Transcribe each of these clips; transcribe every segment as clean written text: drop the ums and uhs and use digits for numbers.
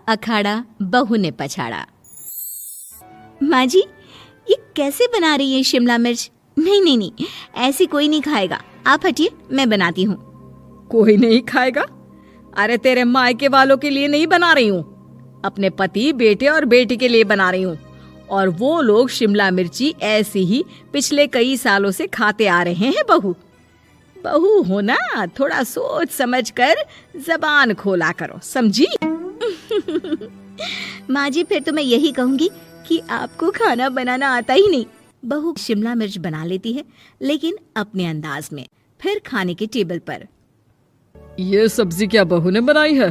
अखाड़ा बहू ने पछाड़ा। माँ जी, ये कैसे बना रही है शिमला मिर्च? नहीं नहीं नहीं, ऐसी कोई नहीं खाएगा। आप हटिए, मैं बनाती हूँ। कोई नहीं खाएगा? अरे तेरे मायके वालों के लिए नहीं बना रही हूँ, अपने पति, बेटे और बेटी के लिए बना रही हूँ। और वो लोग शिमला मिर्ची ऐसी ही पिछले कई सालों से खाते आ रहे हैं। बहू बहू हो ना, थोड़ा सोच समझ कर जबान खोला करो, समझी? माँ जी, फिर तो मैं यही कहूँगी कि आपको खाना बनाना आता ही नहीं। बहू शिमला मिर्च बना लेती है, लेकिन अपने अंदाज में। फिर खाने के टेबल पर। ये सब्जी क्या बहू ने बनाई है?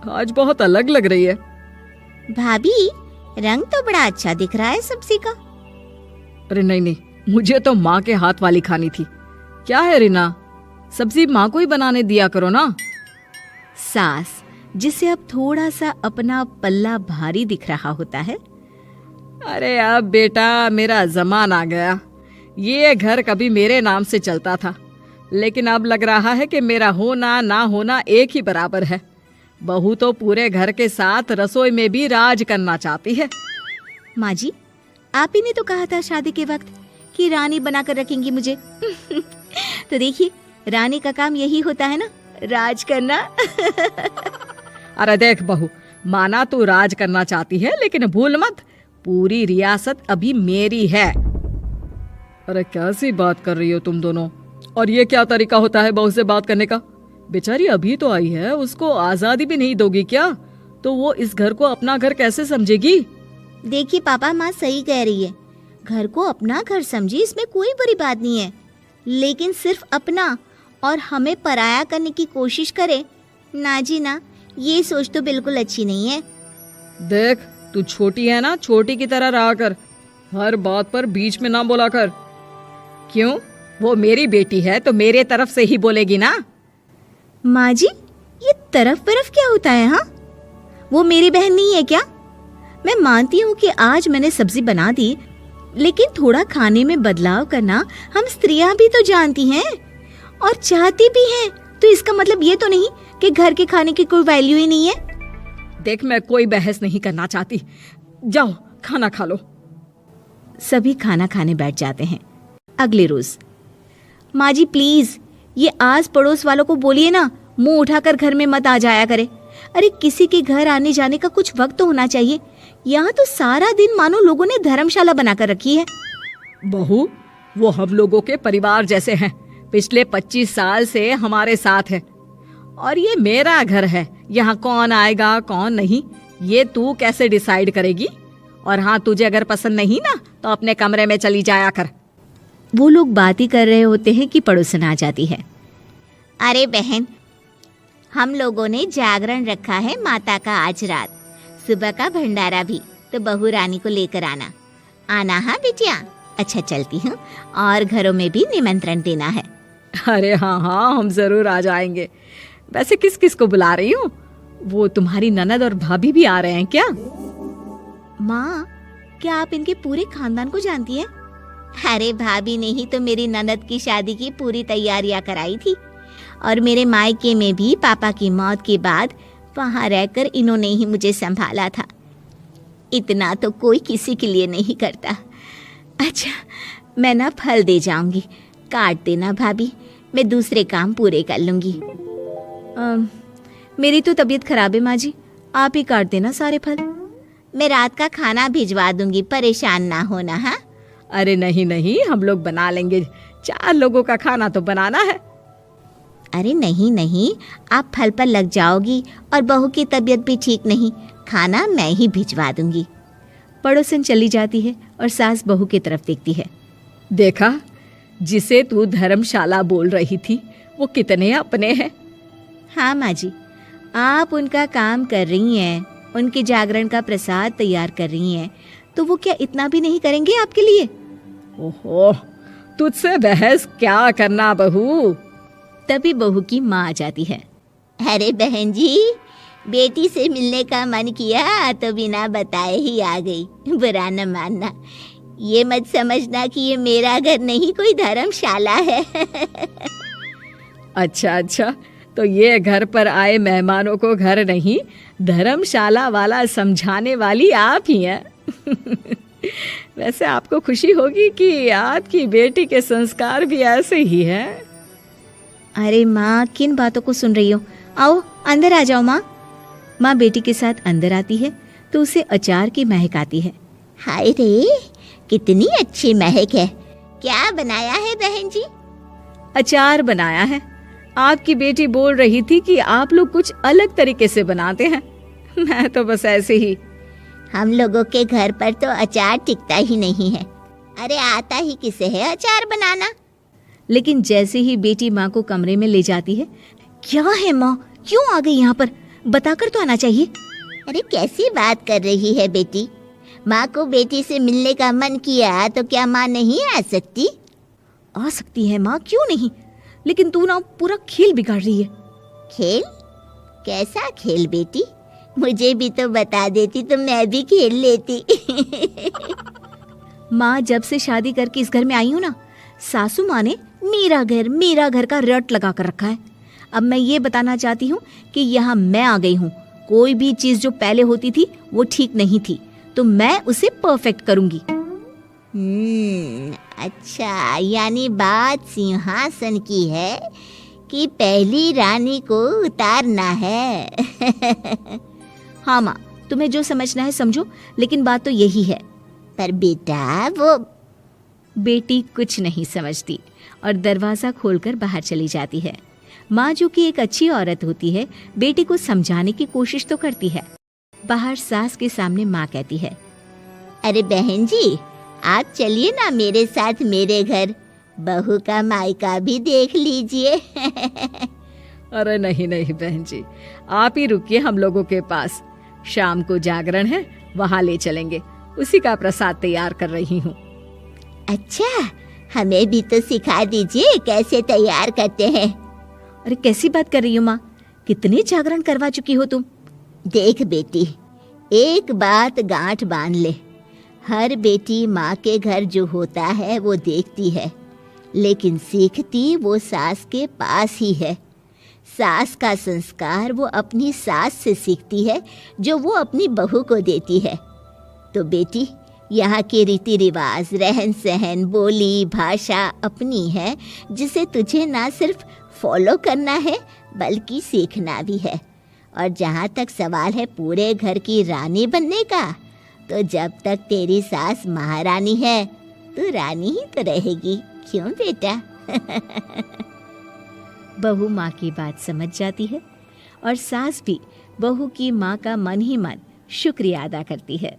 आज बहुत अलग लग रही है। भाभी, रंग तो बड़ा अच्छा दिख रहा है सब्जी का। अरे नहीं नहीं, मुझे तो माँ के हाथ वाली खानी थी। क्या है रीना, सब्जी माँ को ही बनाने दिया करो ना। सास, जिसे अब थोड़ा सा अपना पल्ला भारी दिख रहा होता है। अरे अब बेटा मेरा जमाना आ गया। ये घर कभी मेरे नाम से चलता था, लेकिन अब लग रहा है कि मेरा होना ना होना एक ही बराबर है। बहू तो पूरे घर के साथ रसोई में भी राज करना चाहती है। माँ जी, आप ही ने तो कहा था शादी के वक्त कि रानी बनाकर रखेंगी मुझे। तो देखिए, रानी का काम यही होता है ना, राज करना। अरे देख बहू, माना तू राज करना चाहती है, लेकिन भूल मत, पूरी रियासत अभी मेरी है। अरे कैसी बात कर रही हो तुम दोनों? और ये क्या तरीका होता है बहू से बात करने का? बेचारी अभी तो आई है, उसको आजादी भी नहीं दोगी क्या? तो वो इस घर को अपना घर कैसे समझेगी? देखिए पापा, माँ सही कह रही है। घर को अपना घर समझी, इसमें कोई बुरी बात नहीं है। लेकिन सिर्फ अपना और हमें पराया करने की कोशिश करे ना जी ना, ये सोच तो बिल्कुल अच्छी नहीं है। देख, तू छोटी है ना, छोटी की तरह रहा कर। हर बात पर बीच में ना बोला कर। क्यों? वो मेरी बेटी है तो मेरे तरफ से ही बोलेगी ना। माँ जी, ये तरफ क्या होता है? हाँ, वो मेरी बहन नहीं है क्या? मैं मानती हूँ कि आज मैंने सब्जी बना दी, लेकिन थोड़ा खाने में बदलाव करना हम स्त्रियां भी तो जानती हैं और चाहती भी हैं। तो इसका मतलब ये तो नहीं कि घर के खाने की कोई वैल्यू ही नहीं है। देख, मैं कोई बहस नहीं करना चाहती, जाओ खाना खा लो। सभी खाना खाने बैठ जाते हैं। अगले रोज, माँ जी प्लीज, ये आस पड़ोस वालों को बोलिए ना, मुंह उठाकर घर में मत आ जाया करे। अरे किसी के घर आने जाने का कुछ वक्त तो होना चाहिए। यहाँ तो सारा दिन मानो लोगों ने धर्मशाला बनाकर रखी है। बहू, वो हम लोगों के परिवार जैसे हैं, पिछले 25 साल से हमारे साथ है। और ये मेरा घर है, यहाँ कौन आएगा कौन नहीं ये तू कैसे डिसाइड करेगी? और हाँ, तुझे अगर पसंद नहीं ना तो अपने कमरे में चली जाया कर। वो लोग बात ही कर रहे होते हैं कि पड़ोसन आ जाती है। अरे बहन, हम लोगों ने जागरण रखा है माता का आज रात, सुबह का भंडारा भी, तो बहू रानी को लेकर आना हाँ बिटिया। अच्छा चलती हूँ, और घरों में भी निमंत्रण देना है। अरे हाँ हाँ, हम जरूर आ जाएंगे। वैसे किस किस को बुला रही हूँ? वो तुम्हारी ननद और भाभी भी आ रहे हैं क्या? माँ, क्या आप इनके पूरे खानदान को जानती हैं? अरे भाभी ने ही तो मेरी ननद की शादी की पूरी तैयारियां कराई थी, और मेरे मायके में भी पापा की मौत के बाद वहाँ रहकर इन्होंने ही मुझे संभाला था। इतना तो कोई किसी के लिए नहीं करता। अच्छा, मैं ना फल दे जाऊंगी, काट देना भाभी, मैं दूसरे काम पूरे कर लूंगी। मेरी तो तबीयत खराब है माँ जी, आप ही काट देना सारे फल। मैं रात का खाना भिजवा दूंगी, परेशान ना होना। हाँ? अरे नहीं नहीं, हम लोग बना लेंगे, 4 लोगों का खाना तो बनाना है। अरे नहीं नहीं, आप फल पर लग जाओगी और बहू की तबीयत भी ठीक नहीं, खाना मैं ही भिजवा दूंगी। पड़ोसन चली जाती है और सास बहू की तरफ देखती है। देखा, जिसे तू धर्मशाला बोल रही थी वो कितने अपने हैं। हाँ माँ जी, आप उनका काम कर रही हैं, उनके जागरण का प्रसाद तैयार कर रही हैं, तो वो क्या इतना भी नहीं करेंगे आपके लिए? ओहो, तुझसे बहस क्या करना बहू। तभी बहू की माँ आ जाती है। अरे बहन जी, बेटी से मिलने का मन किया तो बिना बताए ही आ गई, बुरा न मानना। ये मत समझना कि ये मेरा घर नहीं, कोई धर्मशाला है। अच्छा अच्छा, तो ये घर पर आए मेहमानों को घर नहीं धर्मशाला वाला समझाने वाली आप ही हैं। वैसे आपको खुशी होगी कि आपकी बेटी के संस्कार भी ऐसे ही हैं। अरे माँ, किन बातों को सुन रही हो? आओ अंदर आ जाओ माँ। माँ बेटी के साथ अंदर आती है तो उसे अचार की महक आती है। हाय रे, कितनी अच्छी महक है। क्या बनाया है बहन जी? अचार बनाया है। आपकी बेटी बोल रही थी कि आप लोग कुछ अलग तरीके से बनाते हैं। मैं तो बस ऐसे ही। हम लोगों के घर पर तो अचार टिकता ही नहीं है। अरे आता ही किसे है अचार बनाना? लेकिन जैसे ही बेटी माँ को कमरे में ले जाती है, क्या है माँ, क्यों आ गई यहाँ पर? बताकर तो आना चाहिए। अरे कैसी बात कर रही है बेटी? माँ को बेटी से मिलने का मन किया तो क्या माँ नहीं आ सकती? आ सकती है माँ, क्यों नहीं, लेकिन तू ना पूरा खेल बिगाड़ रही है। खेल? कैसा खेल बेटी? मुझे भी तो बता देती तो मैं भी खेल लेती। माँ, जब से शादी करके इस घर में आई हूँ ना, सासू माँ ने मेरा घर का रट लगा कर रखा है। अब मैं ये बताना चाहती हूँ कि यहाँ मैं आ गई हूँ। कोई भी चीज़ जो पहले होती थी वो ठीक नहीं थी, तो मैं उसे परफेक्ट करूँगी। अच्छा, यानी बात सिंहासन की है कि पहली रानी को उतारना है। हाँ माँ, तुम्हें जो समझना है समझो, लेकिन बात तो यही है। पर बेटा वो... बेटी कुछ नहीं समझती और दरवाज़ा खोलकर बाहर चली जाती है। माँ, जो कि एक अच्छी औरत होती है, बेटी को समझाने की कोशिश तो करती है। बाहर सास के सामने माँ कहती है, अरे बहन जी, आप चलिए ना मेरे साथ मेरे घर, बहू का मायका भी देख लीजिए। अरे नहीं नहीं बहन जी, आप ही रुकिए हम लोगों के पास। शाम को जागरण है, वहाँ ले चलेंगे। उसी का प्रसाद तैयार कर रही हूँ। अच्छा, हमें भी तो सिखा दीजिए कैसे तैयार करते हैं। अरे कैसी बात कर रही हो माँ, कितने जागरण करवा चुकी हो तुम। देख बेटी, एक बात गांठ बांध ले, हर बेटी माँ के घर जो होता है वो देखती है, लेकिन सीखती वो सास के पास ही है। सास का संस्कार वो अपनी सास से सीखती है, जो वो अपनी बहू को देती है। तो बेटी, यहाँ के रीति रिवाज, रहन सहन, बोली भाषा अपनी है, जिसे तुझे ना सिर्फ फॉलो करना है बल्कि सीखना भी है। और जहाँ तक सवाल है पूरे घर की रानी बनने का, तो जब तक तेरी सास महारानी है, तू रानी ही तो रहेगी। क्यों बेटा? बहू माँ की बात समझ जाती है और सास भी बहू की माँ का मन ही मन शुक्रिया अदा करती है।